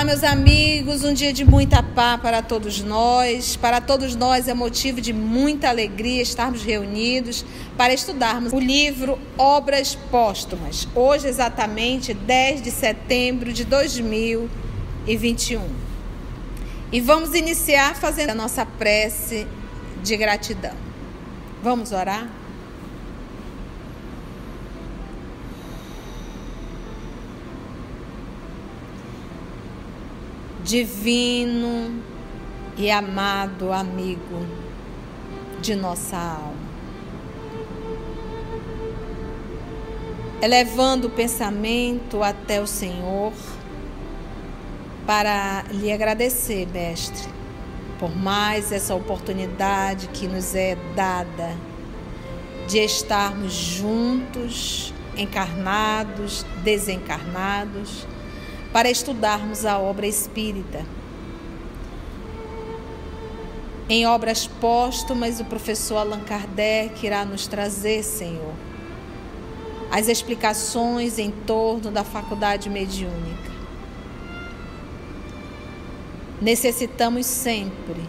meus amigos, um dia de muita paz para todos nós. Para todos nós é motivo de muita alegria estarmos reunidos para estudarmos o livro Obras Póstumas. Hoje, exatamente 10 de setembro de 2021. E vamos iniciar fazendo a nossa prece de gratidão. Vamos orar? Divino e amado amigo de nossa alma, elevando o pensamento até o Senhor para lhe agradecer, Mestre, por mais essa oportunidade que nos é dada de estarmos juntos, encarnados, desencarnados, para estudarmos a obra espírita. Em Obras Póstumas, o professor Allan Kardec irá nos trazer, Senhor, as explicações em torno da faculdade mediúnica. Necessitamos sempre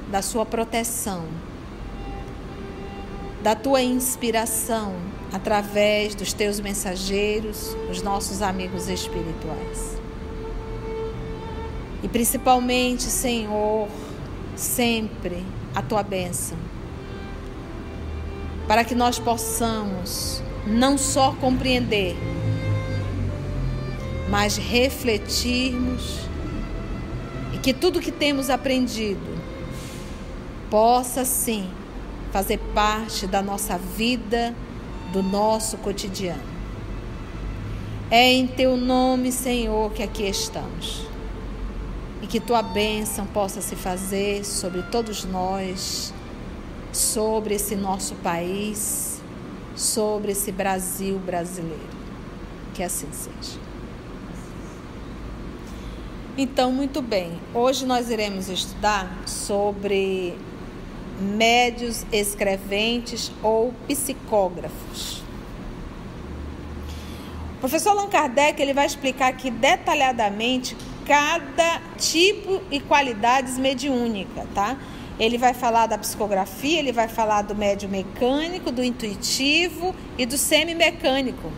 da sua proteção, da tua inspiração, através dos teus mensageiros, os nossos amigos espirituais. E principalmente, Senhor, sempre a tua bênção, para que nós possamos não só compreender, mas refletirmos e que tudo que temos aprendido possa, sim, fazer parte da nossa vida, do nosso cotidiano. É em teu nome, Senhor, que aqui estamos. E que tua bênção possa se fazer sobre todos nós, sobre esse nosso país, sobre esse Brasil brasileiro. Que assim seja. Então, muito bem. Hoje nós iremos estudar sobre médios escreventes ou psicógrafos. O professor Allan Kardec ele vai explicar aqui detalhadamente cada tipo e qualidades mediúnica, tá? Ele vai falar da psicografia, ele vai falar do médium mecânico, do intuitivo e do semimecânico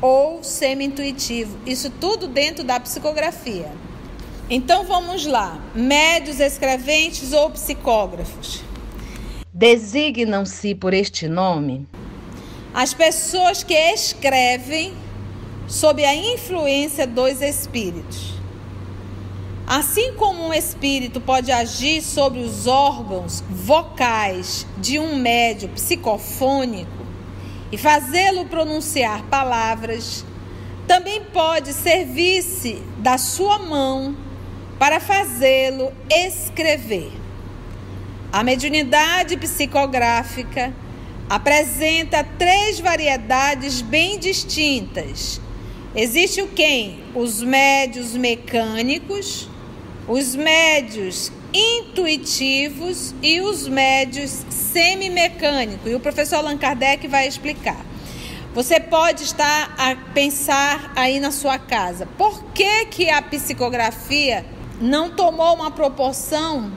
ou semi-intuitivo. Isso tudo dentro da psicografia. Então vamos lá, médios escreventes ou psicógrafos. Designam-se por este nome as pessoas que escrevem sob a influência dos espíritos. Assim como um espírito pode agir sobre os órgãos vocais de um médium psicofônico e fazê-lo pronunciar palavras, também pode servir-se da sua mão para fazê-lo escrever. A mediunidade psicográfica apresenta 3 variedades bem distintas. Existe o quem? Os médios mecânicos, os médios intuitivos e os médios semimecânicos. E o professor Allan Kardec vai explicar. Você pode estar a pensar aí na sua casa, por que a psicografia não tomou uma proporção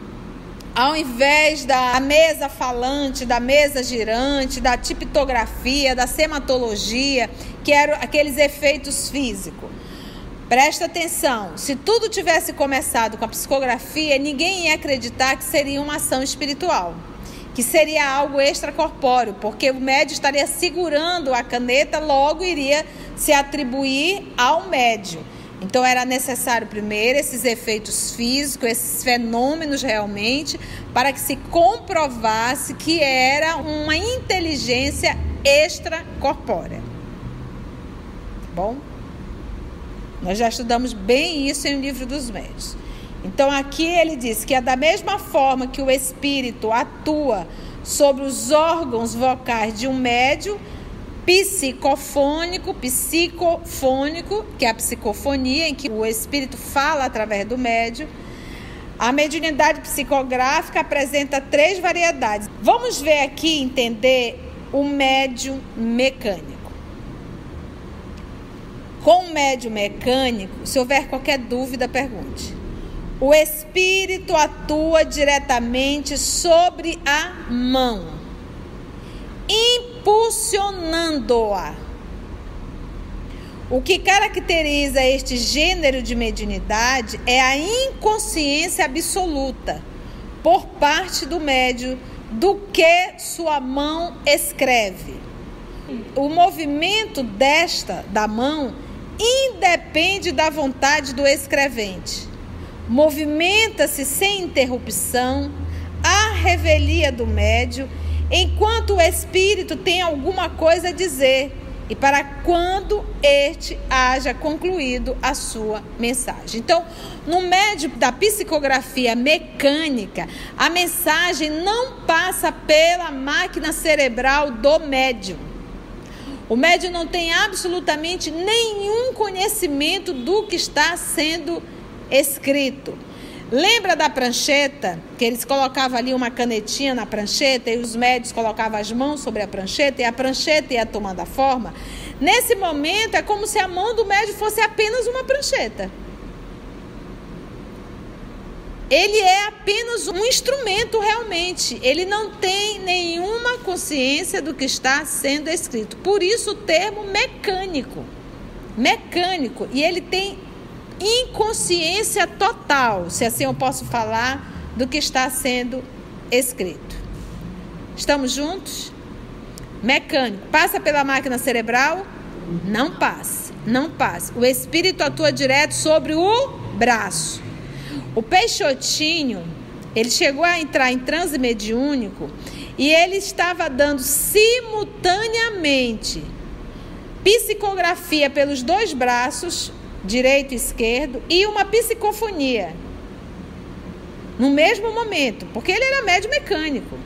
ao invés da mesa falante, da mesa girante, da tipografia, da sematologia, que eram aqueles efeitos físicos? Presta atenção, se tudo tivesse começado com a psicografia, ninguém ia acreditar que seria uma ação espiritual, que seria algo extracorpóreo, porque o médium estaria segurando a caneta, logo iria se atribuir ao médium. Então era necessário primeiro esses efeitos físicos, esses fenômenos realmente, para que se comprovasse que era uma inteligência extracorpórea. Bom, nós já estudamos bem isso em O Livro dos Médiuns. Então aqui ele diz que é da mesma forma que o espírito atua sobre os órgãos vocais de um médium psicofônico, que é a psicofonia, em que o espírito fala através do médium. A mediunidade psicográfica apresenta 3 variedades. Vamos ver aqui, entender o médium mecânico. Com o médium mecânico, se houver qualquer dúvida, pergunte. O espírito atua diretamente sobre a mão, impulsionando-a. O que caracteriza este gênero de mediunidade é a inconsciência absoluta por parte do médium do que sua mão escreve. O movimento da mão independe da vontade do escrevente. Movimenta-se sem interrupção à revelia do médium, enquanto o espírito tem alguma coisa a dizer e para quando este haja concluído a sua mensagem. Então, no médium da psicografia mecânica, a mensagem não passa pela máquina cerebral do médium. O médium não tem absolutamente nenhum conhecimento do que está sendo escrito. Lembra da prancheta? Que eles colocavam ali uma canetinha na prancheta e os médios colocavam as mãos sobre a prancheta e a prancheta ia tomando a forma? Nesse momento é como se a mão do médium fosse apenas uma prancheta. Ele é apenas um instrumento realmente. Ele não tem nenhuma consciência do que está sendo escrito. Por isso o termo mecânico. Mecânico. E ele tem inconsciência total, se assim eu posso falar, do que está sendo escrito. Estamos juntos? Mecânico. Passa pela máquina cerebral? Não passa. Não passa. O espírito atua direto sobre o braço. O Peixotinho, ele chegou a entrar em transe mediúnico e ele estava dando simultaneamente psicografia pelos dois braços, direito e esquerdo, e uma psicofonia no mesmo momento, porque ele era médium mecânico.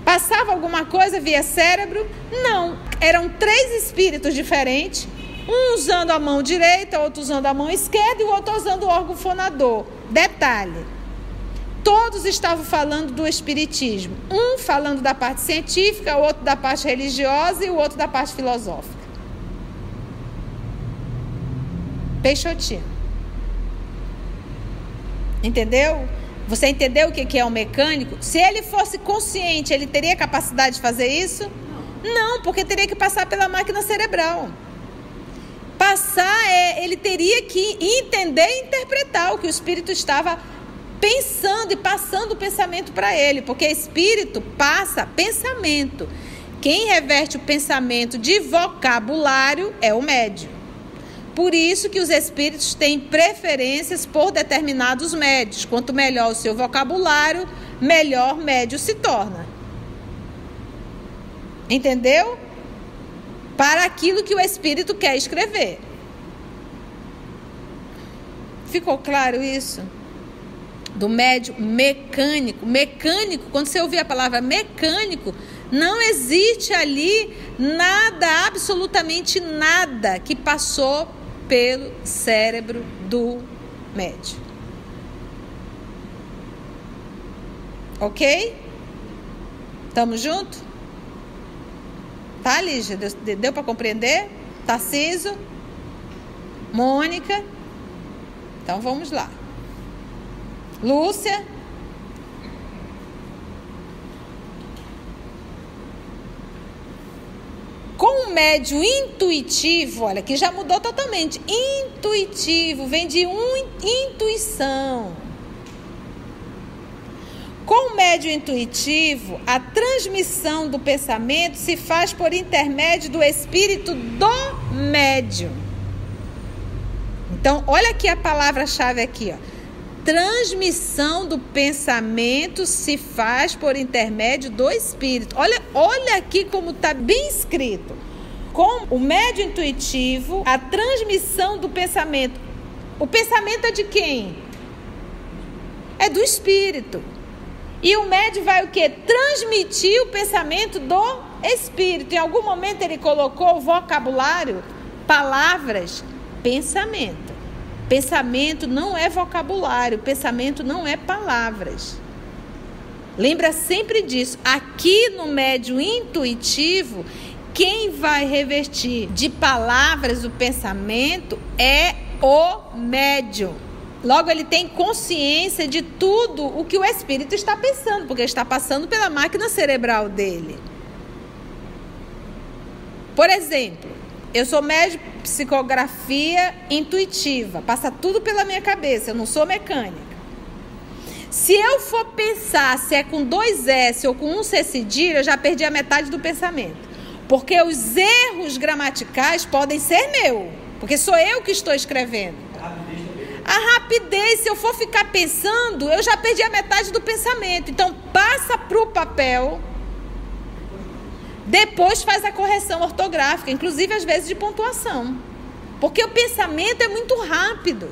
Passava alguma coisa via cérebro? Não, eram 3 espíritos diferentes, um usando a mão direita, outro usando a mão esquerda e o outro usando o órgão fonador. Detalhe, todos estavam falando do espiritismo, um falando da parte científica, o outro da parte religiosa e o outro da parte filosófica. Peixotinho. Entendeu? Você entendeu o que é um mecânico? Se ele fosse consciente, ele teria capacidade de fazer isso? Não, porque teria que passar pela máquina cerebral. Ele teria que entender e interpretar o que o espírito estava pensando e passando o pensamento para ele, porque espírito passa pensamento. Quem reverte o pensamento de vocabulário é o médium. Por isso que os espíritos têm preferências por determinados médios. Quanto melhor o seu vocabulário, melhor médio se torna. Entendeu? Para aquilo que o espírito quer escrever. Ficou claro isso? Do médium mecânico. Mecânico, quando você ouvir a palavra mecânico, não existe ali nada, absolutamente nada que passou pelo cérebro do médium. Ok? Estamos juntos? Tá, Lígia? Deu para compreender? Tarciso? Mônica? Então vamos lá. Lúcia? Com o médium intuitivo, olha, que já mudou totalmente. Intuitivo, vem de intuição. Com o médium intuitivo, a transmissão do pensamento se faz por intermédio do espírito do médium. Então, olha aqui a palavra-chave aqui, ó. Transmissão do pensamento se faz por intermédio do espírito. Olha aqui como está bem escrito. Com o médium intuitivo, a transmissão do pensamento. O pensamento é de quem? É do espírito. E o médium vai o quê? Transmitir o pensamento do espírito. Em algum momento ele colocou o vocabulário, palavras, pensamento. Pensamento não é vocabulário, pensamento não é palavras. Lembra sempre disso. Aqui no médium intuitivo, quem vai revertir de palavras o pensamento é o médium. Logo, ele tem consciência de tudo o que o espírito está pensando, porque está passando pela máquina cerebral dele. Por exemplo, eu sou médium de psicografia intuitiva, passa tudo pela minha cabeça, eu não sou mecânica. Se eu for pensar se é com 2 S ou com 1 C cedilha, eu já perdi a metade do pensamento. Porque os erros gramaticais podem ser meu, porque sou eu que estou escrevendo. A rapidez, se eu for ficar pensando, eu já perdi a metade do pensamento. Então, passa para o papel, depois faz a correção ortográfica, inclusive às vezes de pontuação. Porque o pensamento é muito rápido.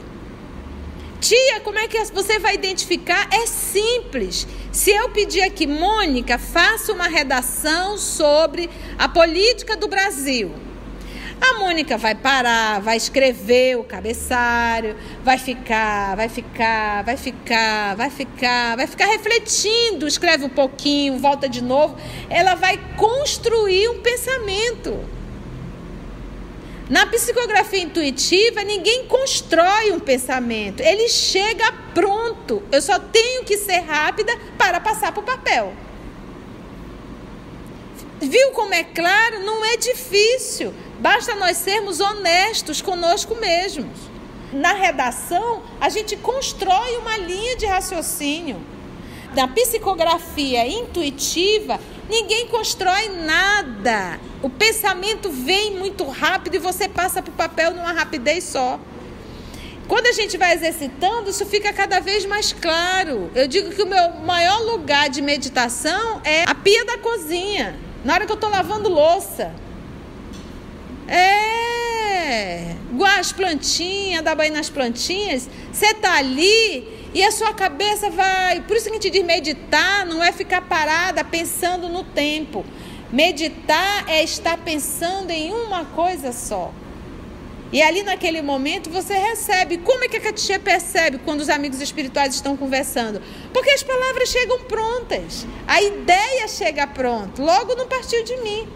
Tia, como é que você vai identificar? É simples. Se eu pedir aqui, Mônica, faça uma redação sobre a política do Brasil. A Mônica vai parar, vai escrever o cabeçalho, vai ficar refletindo, escreve um pouquinho, volta de novo. Ela vai construir um pensamento. Na psicografia intuitiva, ninguém constrói um pensamento, ele chega pronto. Eu só tenho que ser rápida para passar para o papel. Viu como é claro? Não é difícil. Basta nós sermos honestos conosco mesmos. Na redação, a gente constrói uma linha de raciocínio. Na psicografia intuitiva, ninguém constrói nada. O pensamento vem muito rápido e você passa para o papel numa rapidez só. Quando a gente vai exercitando, isso fica cada vez mais claro. Eu digo que o meu maior lugar de meditação é a pia da cozinha, na hora que eu estou lavando louça. Igual as plantinhas, dar banho nas plantinhas, você está ali e a sua cabeça vai... Por isso que a gente diz meditar não é ficar parada pensando no tempo. Meditar é estar pensando em uma coisa só. E ali naquele momento você recebe. Como é que a Catixa percebe quando os amigos espirituais estão conversando? Porque as palavras chegam prontas. A ideia chega pronta. Logo não partiu de mim.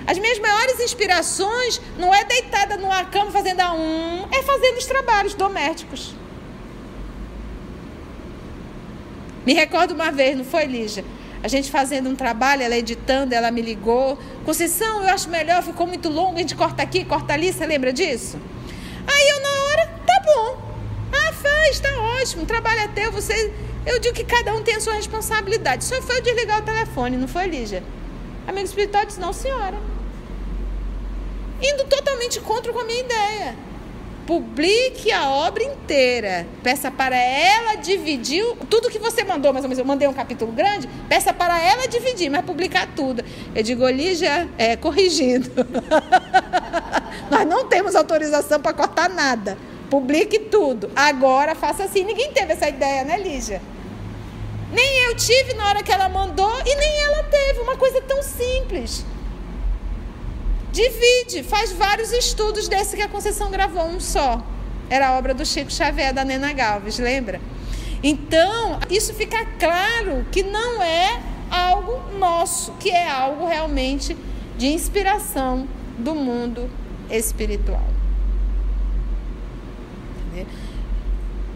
As minhas maiores inspirações não é deitada numa cama fazendo é fazendo os trabalhos domésticos. Me recordo uma vez, não foi, Lígia? A gente fazendo um trabalho, ela editando, ela me ligou. Conceição, eu acho melhor, ficou muito longo, a gente corta aqui, corta ali, você lembra disso? Aí eu na hora, tá bom. Faz, tá ótimo, o trabalho é teu, você... Eu digo que cada um tem a sua responsabilidade. Só foi eu desligar o telefone, não foi, Lígia? Amigo espiritual disse, não, senhora. Indo totalmente contra com a minha ideia. Publique a obra inteira. Peça para ela dividir tudo que você mandou, mais ou menos. Eu mandei um capítulo grande, peça para ela dividir, mas publicar tudo. Eu digo, Lígia, corrigindo. Nós não temos autorização para cortar nada. Publique tudo. Agora faça assim. Ninguém teve essa ideia, né, Lígia? Nem eu tive na hora que ela mandou e nem ela teve. Uma coisa tão simples. Divide, faz vários estudos desse que a Conceição gravou, um só. Era a obra do Chico Xavier, da Nena Galves, lembra? Então, isso fica claro que não é algo nosso, que é algo realmente de inspiração do mundo espiritual. Entendeu?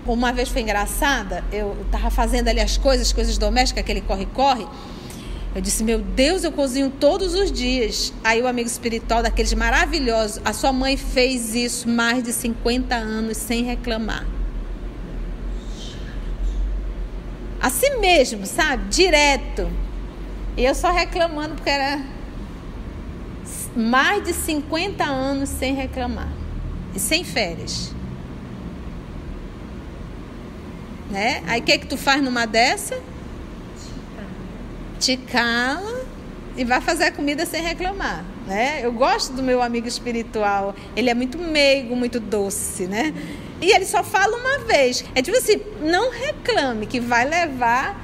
Uma vez foi engraçada, eu estava fazendo ali as coisas domésticas, aquele corre-corre. Eu disse, meu Deus, eu cozinho todos os dias. Aí o amigo espiritual, daqueles maravilhosos, a sua mãe fez isso mais de 50 anos sem reclamar. Assim mesmo, sabe? Direto. E eu só reclamando porque era mais de 50 anos sem reclamar. E sem férias. Né? Aí o que tu faz numa dessa? Te cala e vai fazer a comida sem reclamar, né? Eu gosto do meu amigo espiritual, ele é muito meigo, muito doce, né? E ele só fala uma vez, é tipo assim, não reclame que vai levar,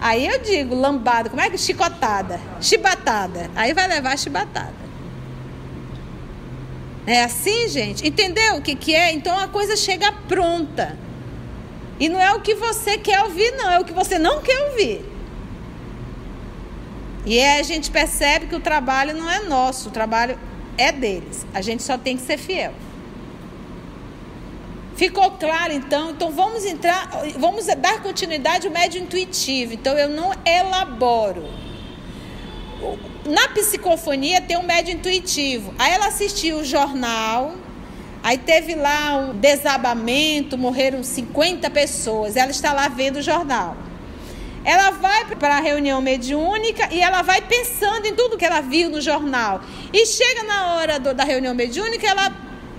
aí eu digo lambada, como é que? Chicotada, chibatada, aí vai levar chibatada. É assim, gente? Entendeu o que é? Então a coisa chega pronta e não é o que você quer ouvir, não, é o que você não quer ouvir. E aí a gente percebe que o trabalho não é nosso, o trabalho é deles. A gente só tem que ser fiel. Ficou claro, então? Então vamos dar continuidade ao médio intuitivo. Então eu não elaboro. Na psicofonia tem um médio intuitivo. Aí ela assistiu o jornal, aí teve lá um desabamento, morreram 50 pessoas. Ela está lá vendo o jornal. Ela vai para a reunião mediúnica e ela vai pensando em tudo que ela viu no jornal. E chega na hora da reunião mediúnica, ela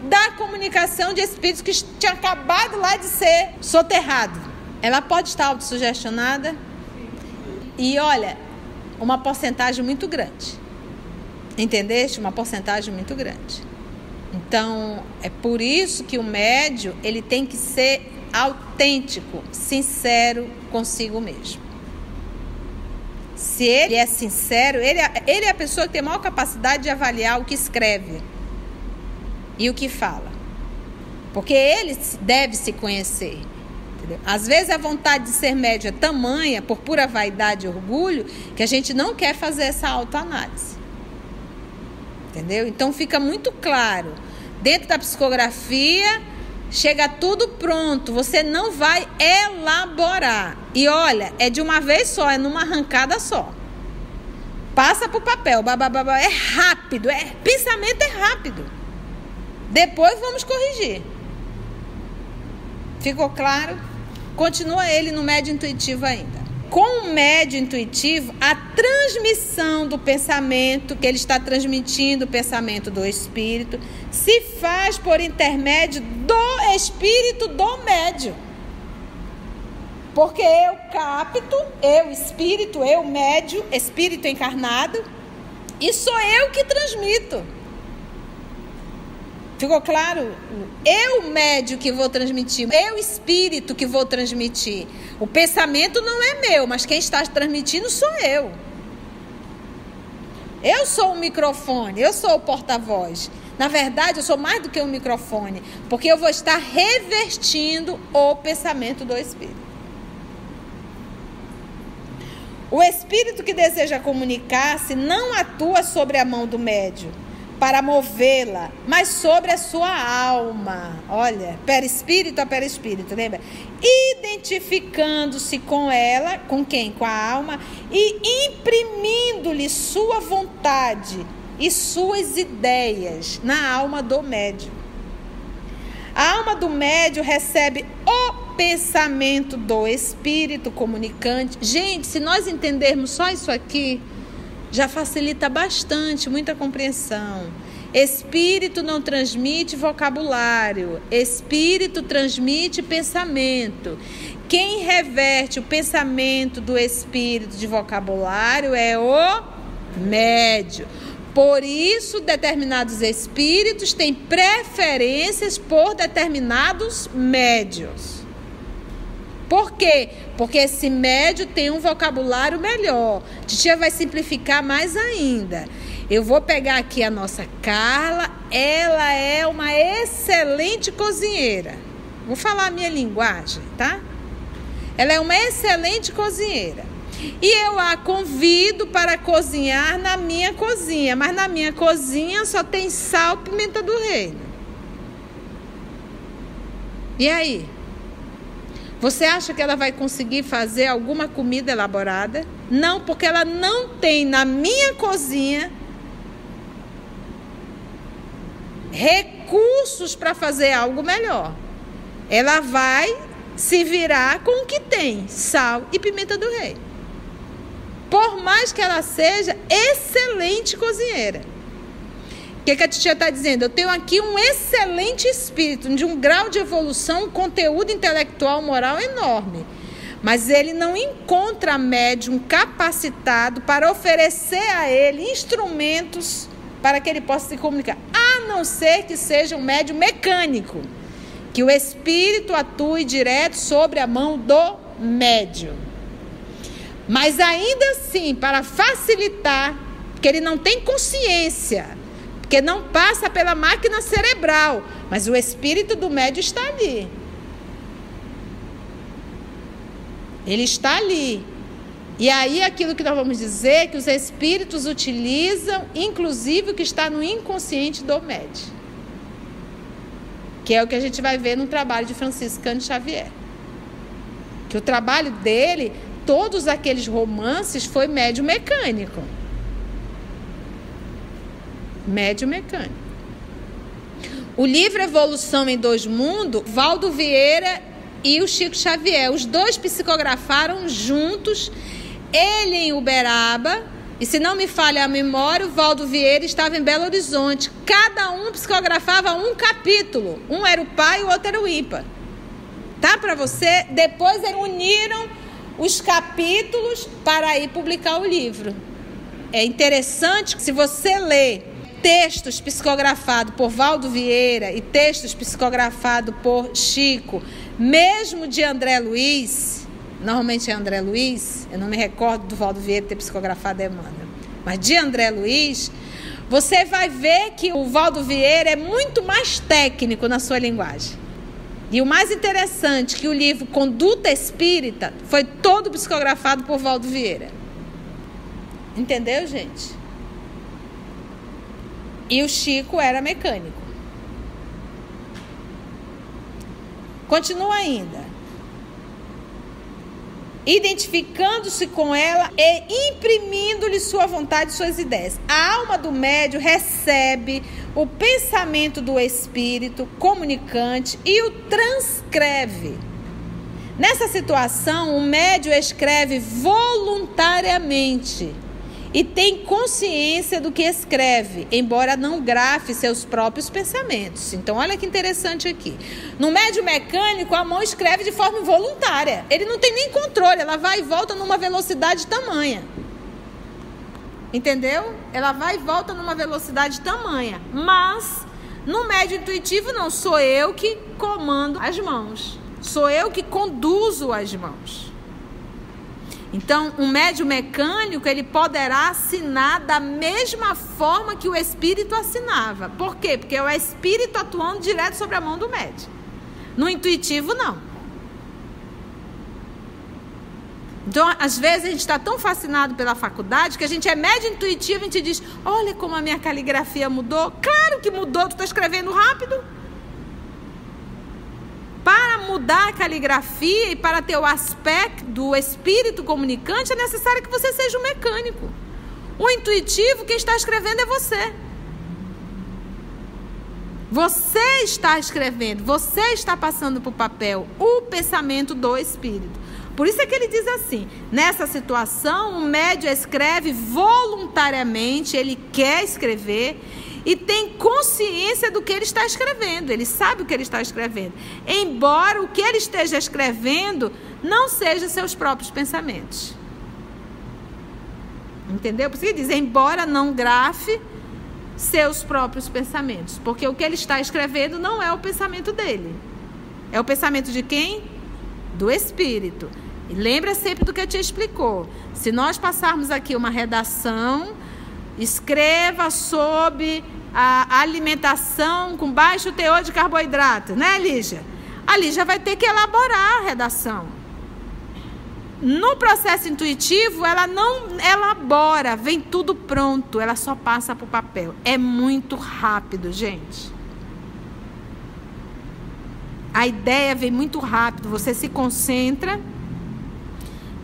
dá comunicação de espíritos que tinham acabado lá de ser soterrado. Ela pode estar autossugestionada. E olha, uma porcentagem muito grande. Entendeste? Uma porcentagem muito grande. Então, é por isso que o médium, ele tem que ser autêntico, sincero consigo mesmo. Se ele é sincero, ele é a pessoa que tem a maior capacidade de avaliar o que escreve e o que fala. Porque ele deve se conhecer. Entendeu? Às vezes a vontade de ser médium é tamanha, por pura vaidade e orgulho, que a gente não quer fazer essa autoanálise. Entendeu? Então fica muito claro. Dentro da psicografia, chega tudo pronto. Você não vai elaborar. E olha, é de uma vez só, é numa arrancada só. Passa pro papel. É rápido. Pensamento é rápido. Depois vamos corrigir. Ficou claro? Continua ele no médio intuitivo ainda. Com o médio intuitivo, a transmissão do pensamento, que ele está transmitindo o pensamento do espírito, se faz por intermédio do espírito do médium. Porque eu capto, eu espírito, eu médium, espírito encarnado, e sou eu que transmito. Ficou claro? Eu, médium, que vou transmitir. Eu, espírito, que vou transmitir. O pensamento não é meu, mas quem está transmitindo sou eu. Eu sou o microfone, eu sou o porta-voz. Na verdade, eu sou mais do que um microfone, porque eu vou estar revestindo o pensamento do espírito. O espírito que deseja comunicar-se não atua sobre a mão do médium para movê-la, mas sobre a sua alma. Olha, perispírito a perispírito, lembra? Identificando-se com ela, com quem? Com a alma, e imprimindo-lhe sua vontade e suas ideias na alma do médium. A alma do médium recebe o pensamento do espírito comunicante. Gente, se nós entendermos só isso aqui, já facilita bastante, muita compreensão. Espírito não transmite vocabulário, espírito transmite pensamento. Quem reverte o pensamento do espírito de vocabulário é o médium. Por isso, determinados espíritos têm preferências por determinados médiuns. Por quê? Porque esse médium tem um vocabulário melhor. Titia vai simplificar mais ainda. Eu vou pegar aqui a nossa Carla. Ela é uma excelente cozinheira. Vou falar a minha linguagem, tá? Ela é uma excelente cozinheira. E eu a convido para cozinhar na minha cozinha. Mas na minha cozinha só tem sal e pimenta do reino. E aí? Você acha que ela vai conseguir fazer alguma comida elaborada? Não, porque ela não tem na minha cozinha recursos para fazer algo melhor. Ela vai se virar com o que tem, sal e pimenta do reino. Por mais que ela seja excelente cozinheira. O que a titia está dizendo? Eu tenho aqui um excelente espírito, de um grau de evolução, um conteúdo intelectual, moral enorme. Mas ele não encontra médium capacitado para oferecer a ele instrumentos para que ele possa se comunicar. A não ser que seja um médium mecânico, que o espírito atue direto sobre a mão do médium. Mas ainda assim, para facilitar, porque ele não tem consciência, porque não passa pela máquina cerebral, mas o espírito do médium está ali. Ele está ali. E aí aquilo que nós vamos dizer que os espíritos utilizam, inclusive o que está no inconsciente do médium. Que é o que a gente vai ver no trabalho de Francisco Cândido Xavier. Que o trabalho dele, todos aqueles romances, foi médium mecânico. Médium mecânico. O livro Evolução em Dois Mundos, Valdo Vieira e o Chico Xavier, os dois psicografaram juntos, ele em Uberaba, e se não me falha a memória, o Valdo Vieira estava em Belo Horizonte. Cada um psicografava um capítulo. Um era o pai e o outro era o ímpar. Tá para você? Depois eles uniram os capítulos para ir publicar o livro. É interessante que se você lê textos psicografados por Valdo Vieira e textos psicografados por Chico, mesmo de André Luiz, normalmente é André Luiz, eu não me recordo do Valdo Vieira ter psicografado Emmanuel, mas de André Luiz, você vai ver que o Valdo Vieira é muito mais técnico na sua linguagem. E o mais interessante, que o livro Conduta Espírita foi todo psicografado por Valdo Vieira. Entendeu, gente? E o Chico era mecânico. Continua ainda. Identificando-se com ela e imprimindo-lhe sua vontade e suas ideias. A alma do médium recebe o pensamento do espírito comunicante e o transcreve. Nessa situação, o médium escreve voluntariamente e tem consciência do que escreve, embora não grafe seus próprios pensamentos. Então, olha que interessante aqui. No médium mecânico, a mão escreve de forma involuntária. Ele não tem nem controle, ela vai e volta numa velocidade tamanha. Entendeu? Ela vai e volta numa velocidade tamanha. Mas, no médium intuitivo, não. Sou eu que comando as mãos. Sou eu que conduzo as mãos. Então, um médium mecânico, ele poderá assinar da mesma forma que o espírito assinava. Por quê? Porque é o espírito atuando direto sobre a mão do médium. No intuitivo, não. Então, às vezes, a gente está tão fascinado pela faculdade que a gente é médium intuitivo e a gente diz, olha como a minha caligrafia mudou. Claro que mudou, tu está escrevendo rápido. Para mudar a caligrafia e para ter o aspecto do espírito comunicante, é necessário que você seja um mecânico. O intuitivo, quem está escrevendo é você. Você está escrevendo, você está passando para o papel o pensamento do espírito. Por isso é que ele diz assim, nessa situação, o médium escreve voluntariamente, ele quer escrever e tem consciência do que ele está escrevendo. Ele sabe o que ele está escrevendo. Embora o que ele esteja escrevendo não seja seus próprios pensamentos. Entendeu? Por isso que ele diz, embora não grafe seus próprios pensamentos. Porque o que ele está escrevendo não é o pensamento dele. É o pensamento de quem? Do espírito. E lembra sempre do que eu te explicou. Se nós passarmos aqui uma redação, escreva sobre a alimentação com baixo teor de carboidrato, né, Lígia? A Lígia vai ter que elaborar a redação. No processo intuitivo, ela não elabora, vem tudo pronto, ela só passa para o papel. É muito rápido, gente. A ideia vem muito rápido, você se concentra.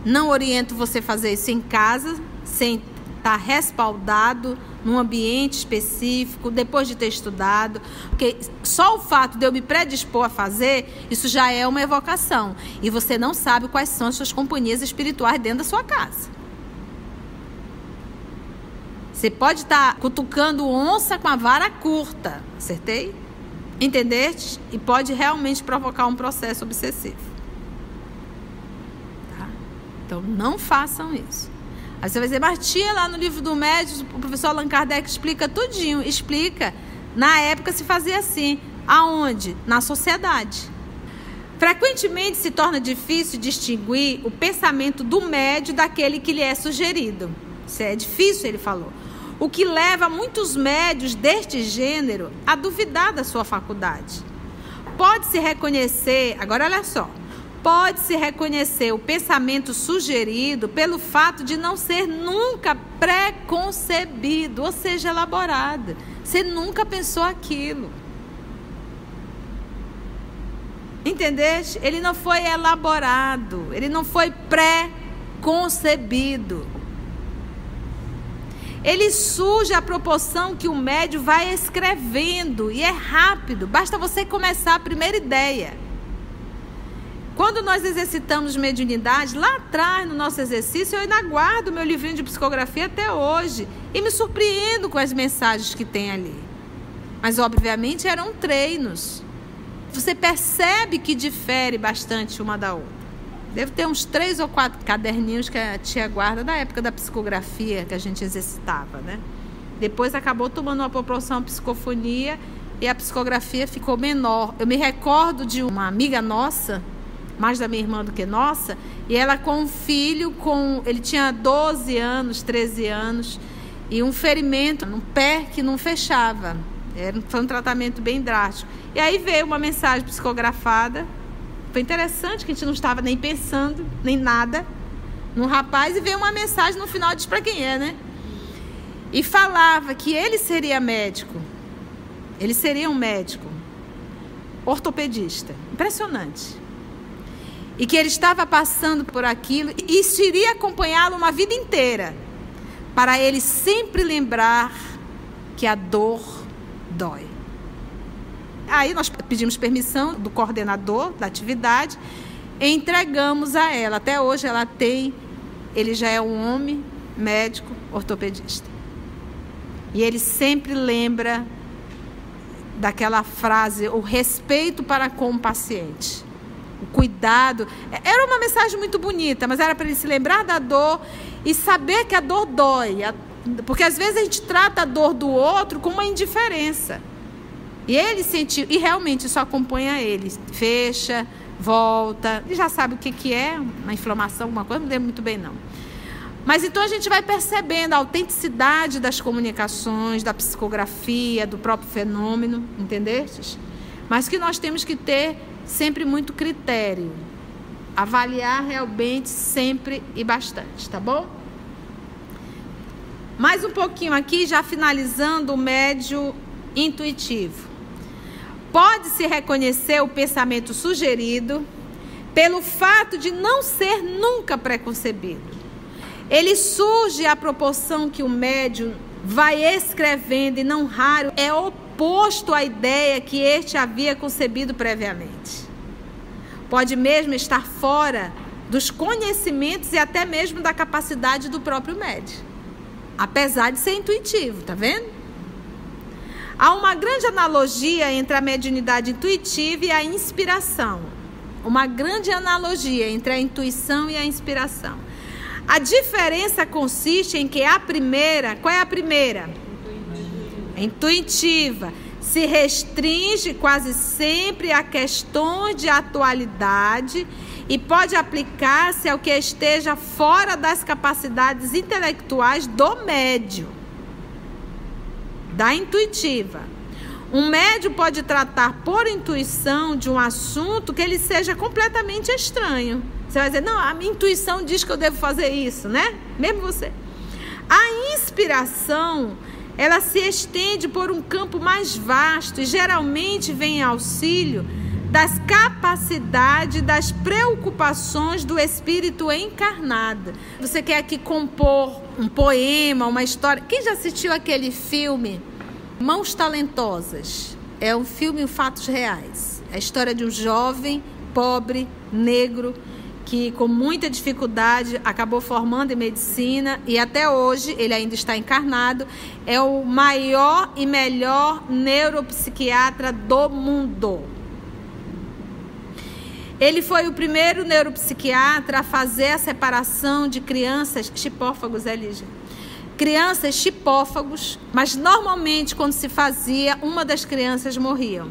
Não oriento você a fazer isso em casa, sem estar respaldado num ambiente específico, depois de ter estudado, porque só o fato de eu me predispor a fazer, isso já é uma evocação, e você não sabe quais são as suas companhias espirituais dentro da sua casa. Você pode estar cutucando onça com a vara curta, acertei? Entendeste? E pode realmente provocar um processo obsessivo. Tá? Então, não façam isso. Aí você vai dizer, mas tia, lá no livro do médium, o professor Allan Kardec explica tudinho. Explica. Na época se fazia assim. Aonde? Na sociedade. Frequentemente se torna difícil distinguir o pensamento do médium daquele que lhe é sugerido. Isso é difícil, ele falou. O que leva muitos médios deste gênero a duvidar da sua faculdade. Pode-se reconhecer, agora olha só, Pode-se reconhecer o pensamento sugerido pelo fato de não ser nunca preconcebido, ou seja, elaborado. Você nunca pensou aquilo. Entendeste? Ele não foi elaborado, ele não foi pré-concebido. Ele surge à proporção que o médium vai escrevendo, e é rápido, basta você começar a primeira ideia. Quando nós exercitamos mediunidade, lá atrás no nosso exercício, eu ainda guardo meu livrinho de psicografia até hoje, e me surpreendo com as mensagens que tem ali. Mas obviamente eram treinos. Você percebe que difere bastante uma da outra. Deve ter uns 3 ou 4 caderninhos que a tia guarda da época da psicografia que a gente exercitava, né? Depois acabou tomando uma proporção psicofonia e a psicografia ficou menor. Eu me recordo de uma amiga nossa, mais da minha irmã do que nossa, e ela com um filho, ele tinha 12 anos, 13 anos, e um ferimento no pé que não fechava. Foi um tratamento bem drástico. E aí veio uma mensagem psicografada. Foi interessante que a gente não estava nem pensando, nem nada, num rapaz, e veio uma mensagem no final, diz para quem é, né? E falava que ele seria médico. Ele seria um médico ortopedista. Impressionante. E que ele estava passando por aquilo e isso iria acompanhá-lo uma vida inteira, para ele sempre lembrar que a dor dói. Aí nós pedimos permissão do coordenador da atividade e entregamos a ela. Até hoje ele já é um homem médico ortopedista. E ele sempre lembra daquela frase, o respeito para com o paciente, o cuidado. Era uma mensagem muito bonita, mas era para ele se lembrar da dor e saber que a dor dói. Porque às vezes a gente trata a dor do outro com uma indiferença. E ele sentiu, e realmente isso acompanha ele. Fecha, volta, ele já sabe o que é, uma inflamação, alguma coisa, não lembro muito bem não. Mas então a gente vai percebendo a autenticidade das comunicações, da psicografia, do próprio fenômeno, entendestes? Mas que nós temos que ter sempre muito critério. Avaliar realmente sempre e bastante, tá bom? Mais um pouquinho aqui, já finalizando o médium intuitivo. Pode-se reconhecer o pensamento sugerido pelo fato de não ser nunca preconcebido. Ele surge à proporção que o médium vai escrevendo e não raro é oposto à ideia que este havia concebido previamente. Pode mesmo estar fora dos conhecimentos e até mesmo da capacidade do próprio médium, apesar de ser intuitivo, tá vendo? Há uma grande analogia entre a mediunidade intuitiva e a inspiração. Uma grande analogia entre a intuição e a inspiração. A diferença consiste em que a primeira, qual é a primeira? Intuitiva. Se restringe quase sempre a questões de atualidade e pode aplicar-se ao que esteja fora das capacidades intelectuais do médium. Da intuitiva. Um médium pode tratar por intuição de um assunto que ele seja completamente estranho. Você vai dizer, não, a minha intuição diz que eu devo fazer isso, né? Mesmo você. A inspiração, ela se estende por um campo mais vasto e geralmente vem em auxílio das capacidades, das preocupações do espírito encarnado. Você quer aqui compor um poema, uma história. Quem já assistiu aquele filme Mãos Talentosas? É um filme em fatos reais. É a história de um jovem, pobre, negro, que com muita dificuldade acabou formando em medicina e até hoje ele ainda está encarnado. É o maior e melhor neuropsiquiatra do mundo. Ele foi o primeiro neuropsiquiatra a fazer a separação de crianças chipófagos, Lígia. Crianças chipófagos, mas normalmente quando se fazia, uma das crianças morriam.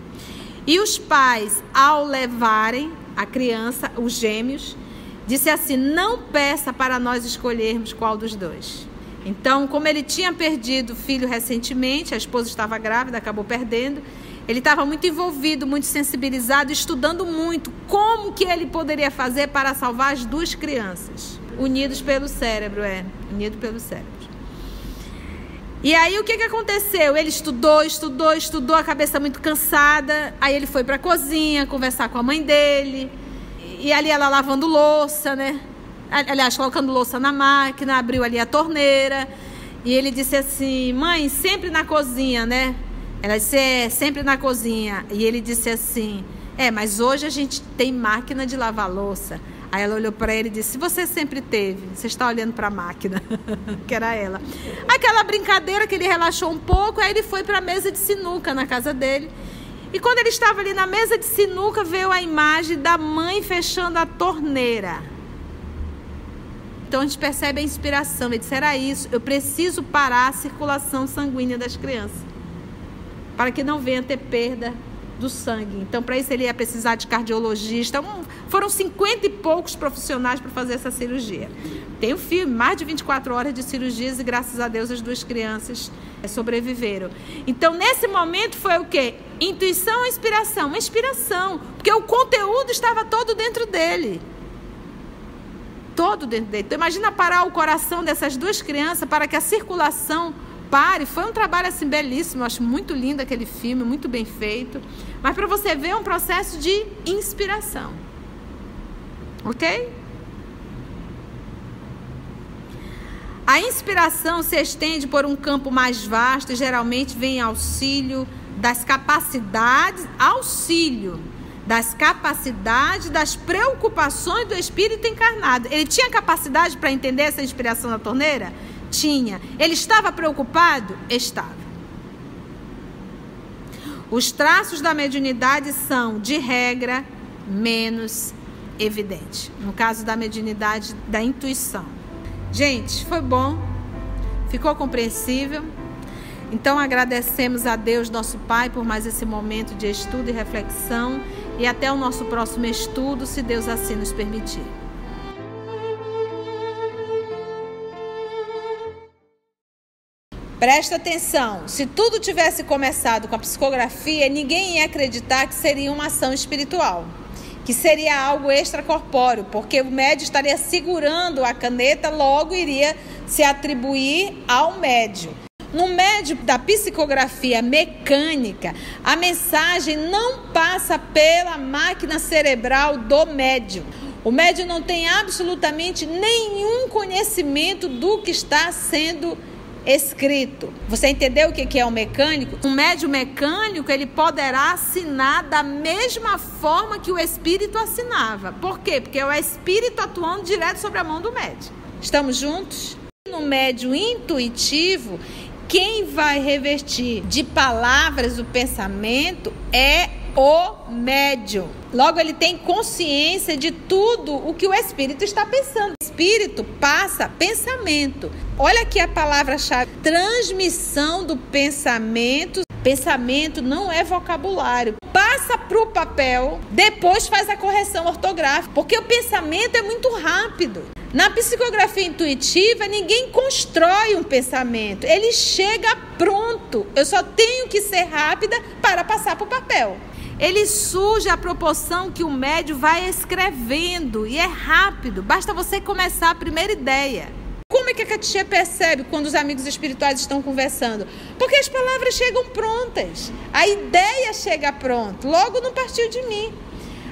E os pais, ao levarem a criança, os gêmeos, disse assim, não peça para nós escolhermos qual dos dois. Então, como ele tinha perdido o filho recentemente, a esposa estava grávida, acabou perdendo, ele estava muito envolvido, muito sensibilizado, estudando muito como que ele poderia fazer para salvar as duas crianças. Unidos pelo cérebro, unido pelo cérebro. E aí o que aconteceu? Ele estudou, a cabeça muito cansada. Aí ele foi para a cozinha conversar com a mãe dele. E ali ela lavando louça, né? Aliás, colocando louça na máquina, abriu ali a torneira. E ele disse assim: mãe, sempre na cozinha, né? Ela disse: sempre na cozinha. E ele disse assim: mas hoje a gente tem máquina de lavar louça. Aí ela olhou para ele e disse: você sempre teve, você está olhando para a máquina. Que era ela. Aquela brincadeira que ele relaxou um pouco. Aí ele foi para a mesa de sinuca na casa dele. E quando ele estava ali na mesa de sinuca, veio a imagem da mãe fechando a torneira. Então a gente percebe a inspiração. Ele disse: era isso, eu preciso parar a circulação sanguínea das crianças, para que não venha ter perda do sangue. Então, para isso ele ia precisar de cardiologista. Foram 50 e poucos profissionais para fazer essa cirurgia. Tem um filme, mais de 24 horas de cirurgias, e graças a Deus as duas crianças sobreviveram. Então, nesse momento foi o quê? Intuição ou inspiração? Uma inspiração, porque o conteúdo estava todo dentro dele. Todo dentro dele. Então, imagina parar o coração dessas duas crianças para que a circulação pare. Foi um trabalho assim belíssimo. Eu acho muito lindo aquele filme, muito bem feito. Mas para você ver, é um processo de inspiração. Ok? A inspiração se estende por um campo mais vasto e geralmente vem em auxílio das capacidades, das preocupações do espírito encarnado. Ele tinha capacidade para entender essa inspiração da torneira? Tinha. Ele estava preocupado? Estava. Os traços da mediunidade são, de regra, menos evidentes. No caso da mediunidade, da intuição. Gente, foi bom? Ficou compreensível? Então agradecemos a Deus, nosso Pai, por mais esse momento de estudo e reflexão. E até o nosso próximo estudo, se Deus assim nos permitir. Presta atenção, se tudo tivesse começado com a psicografia, ninguém ia acreditar que seria uma ação espiritual, que seria algo extracorpóreo, porque o médium estaria segurando a caneta, logo iria se atribuir ao médium. No médium da psicografia mecânica, a mensagem não passa pela máquina cerebral do médium. O médium não tem absolutamente nenhum conhecimento do que está sendo escrito. Você entendeu o que é um mecânico? Um médium mecânico, ele poderá assinar da mesma forma que o espírito assinava. Por quê? Porque é o espírito atuando direto sobre a mão do médium. Estamos juntos? No médium intuitivo, quem vai revertir de palavras o pensamento é o médium. Logo, ele tem consciência de tudo o que o espírito está pensando. O espírito passa pensamento. Olha aqui a palavra-chave: transmissão do pensamento. Pensamento não é vocabulário. Passa para o papel, depois faz a correção ortográfica, porque o pensamento é muito rápido. Na psicografia intuitiva, ninguém constrói um pensamento. Ele chega pronto. Eu só tenho que ser rápida para passar para o papel. Ele surge à proporção que o médium vai escrevendo, e é rápido. Basta você começar a primeira ideia. Como é que a Katia percebe quando os amigos espirituais estão conversando? Porque as palavras chegam prontas. A ideia chega pronta. Logo não partiu de mim.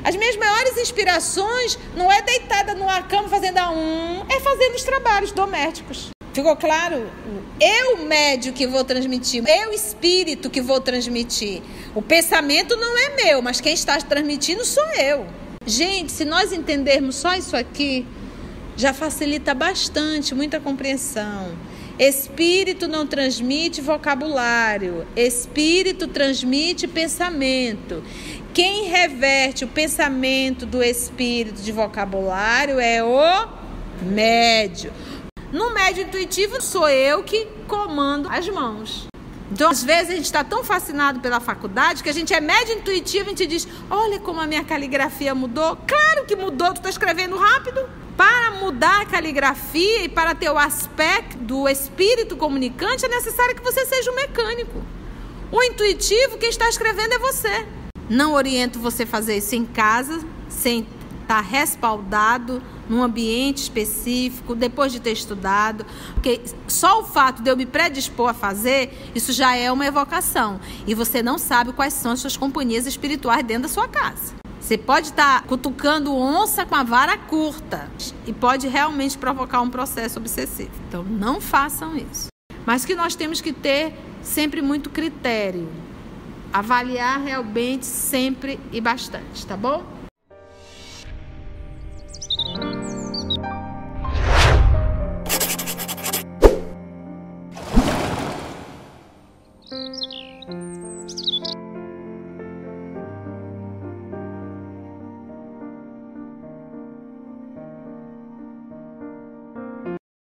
As minhas maiores inspirações não é deitada numa cama fazendo é fazendo os trabalhos domésticos. Ficou claro? Eu, médium, que vou transmitir. Eu, espírito, que vou transmitir. O pensamento não é meu, mas quem está transmitindo sou eu. Gente, se nós entendermos só isso aqui, já facilita bastante, muita compreensão. Espírito não transmite vocabulário. Espírito transmite pensamento. Quem reverte o pensamento do espírito de vocabulário é o médium. No médium intuitivo, sou eu que comando as mãos. Então, às vezes, a gente está tão fascinado pela faculdade que a gente é médium intuitivo e a gente diz: olha como a minha caligrafia mudou. Claro que mudou, tu está escrevendo rápido. Para mudar a caligrafia e para ter o aspecto do espírito comunicante, é necessário que você seja um mecânico. O intuitivo, quem está escrevendo é você. Não oriento você a fazer isso em casa, sem estar respaldado num ambiente específico, depois de ter estudado, porque só o fato de eu me predispor a fazer, isso já é uma evocação. E você não sabe quais são as suas companhias espirituais dentro da sua casa. Você pode estar cutucando onça com a vara curta e pode realmente provocar um processo obsessivo. Então, não façam isso. Mas que nós temos que ter sempre muito critério. Avaliar realmente sempre e bastante, tá bom?